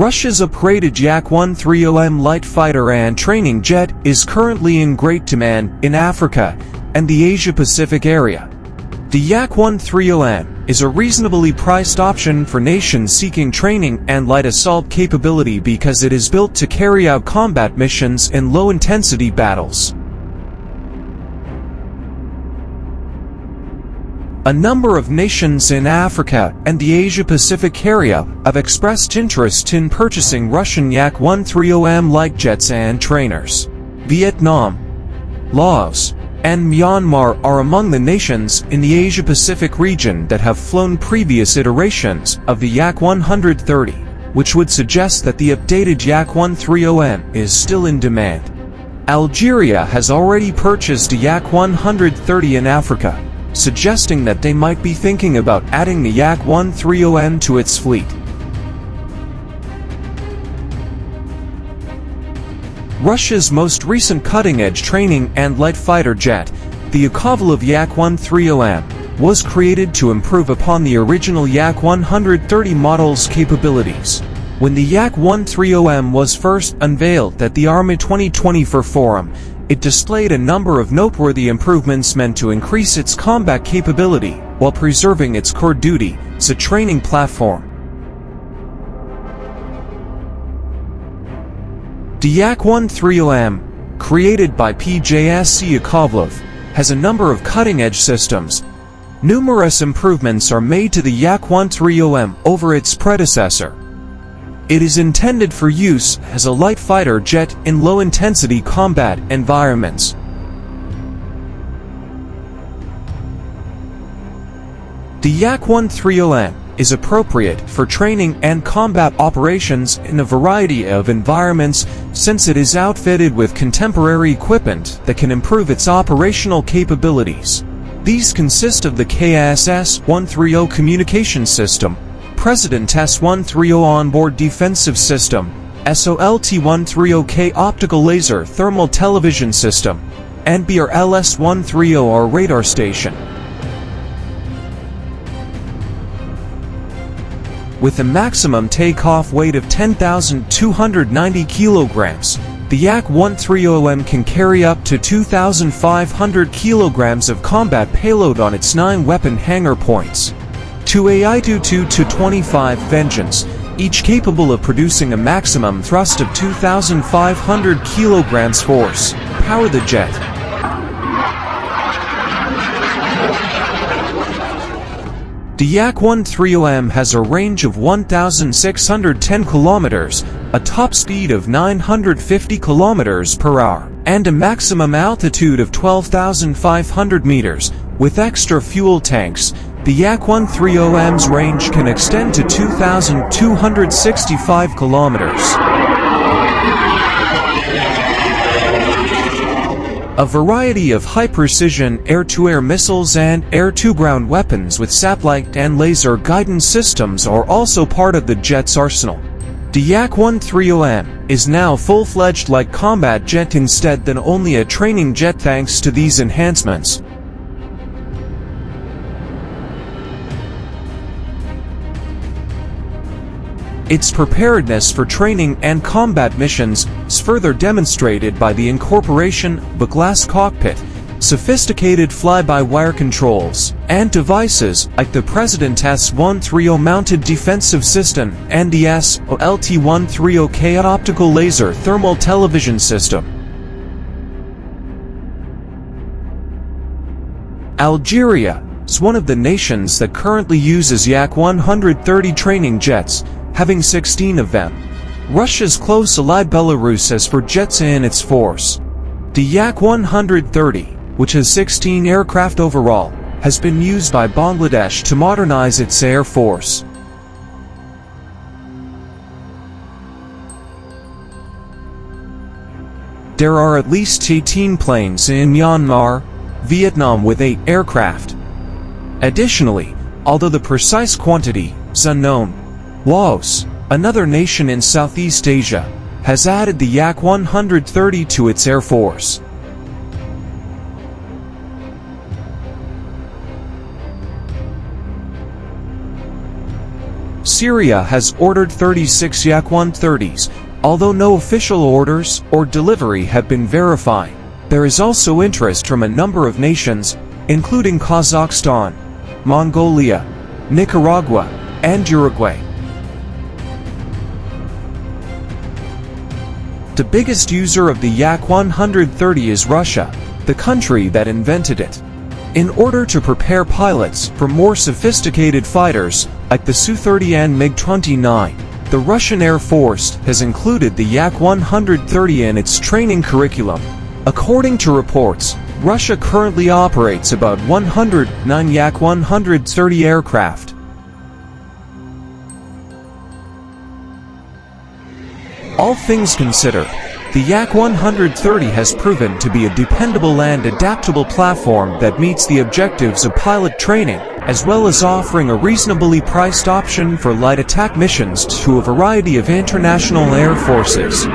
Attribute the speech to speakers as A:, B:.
A: Russia's upgraded Yak-130M light fighter and training jet is currently in great demand in Africa and the Asia-Pacific area. The Yak-130M is a reasonably priced option for nations seeking training and light assault capability because it is built to carry out combat missions in low-intensity battles. A number of nations in Africa and the Asia-Pacific area have expressed interest in purchasing Russian Yak-130M light jets and trainers. Vietnam, Laos, and Myanmar are among the nations in the Asia-Pacific region that have flown previous iterations of the Yak-130, which would suggest that the updated Yak-130M is still in demand. Algeria has already purchased a Yak-130 in Africa, suggesting that they might be thinking about adding the Yak-130M to its fleet. Russia's most recent cutting-edge training and light fighter jet, the Yakovlev Yak-130M, was created to improve upon the original Yak-130 model's capabilities. When the Yak-130M was first unveiled at the Army 2024 Forum, it displayed a number of noteworthy improvements meant to increase its combat capability while preserving its core duty as a training platform. The Yak-130M, created by PJSC Yakovlev, has a number of cutting-edge systems. Numerous improvements are made to the Yak-130M over its predecessor. It is intended for use as a light fighter jet in low-intensity combat environments. The Yak-130M is appropriate for training and combat operations in a variety of environments since it is outfitted with contemporary equipment that can improve its operational capabilities. These consist of the KSS-130 communication system, President S-130 onboard defensive system, SOLT-130K optical laser thermal television system, and BRLS-130R radar station. With a maximum takeoff weight of 10,290 kilograms, the Yak-130M can carry up to 2,500 kilograms of combat payload on its 9 weapon hangar points. Two AI-22-25 Vengeance, each capable of producing a maximum thrust of 2,500 kilograms force, power the jet. The Yak-130M has a range of 1,610 kilometers, a top speed of 950 kilometers per hour, and a maximum altitude of 12,500 meters. With extra fuel tanks, the Yak-130M's range can extend to 2,265 kilometers. A variety of high-precision air-to-air missiles and air-to-ground weapons with satellite and laser guidance systems are also part of the jet's arsenal. The Yak-130M is now full-fledged light combat jet instead than only a training jet thanks to these enhancements. Its preparedness for training and combat missions is further demonstrated by the incorporation of a glass cockpit, sophisticated fly-by-wire controls, and devices like the President S-130 mounted defensive system and the SOLT-130K optical laser thermal television system. Algeria is one of the nations that currently uses Yak-130 training jets, having 16 of them. Russia's close ally Belarus has 4 jets in its force. The Yak-130, which has 16 aircraft overall, has been used by Bangladesh to modernize its air force. There are at least 18 planes in Myanmar, Vietnam with 8 aircraft. Additionally, although the precise quantity is unknown, Laos, another nation in Southeast Asia, has added the Yak-130 to its air force. Syria has ordered 36 Yak-130s, although no official orders or delivery have been verified. There is also interest from a number of nations, including Kazakhstan, Mongolia, Nicaragua, and Uruguay. The biggest user of the Yak-130 is Russia, the country that invented it. In order to prepare pilots for more sophisticated fighters, like the Su-30 and MiG-29, the Russian Air Force has included the Yak-130 in its training curriculum. According to reports, Russia currently operates about 109 Yak-130 aircraft. All things considered, the Yak-130 has proven to be a dependable and adaptable platform that meets the objectives of pilot training, as well as offering a reasonably priced option for light attack missions to a variety of international air forces.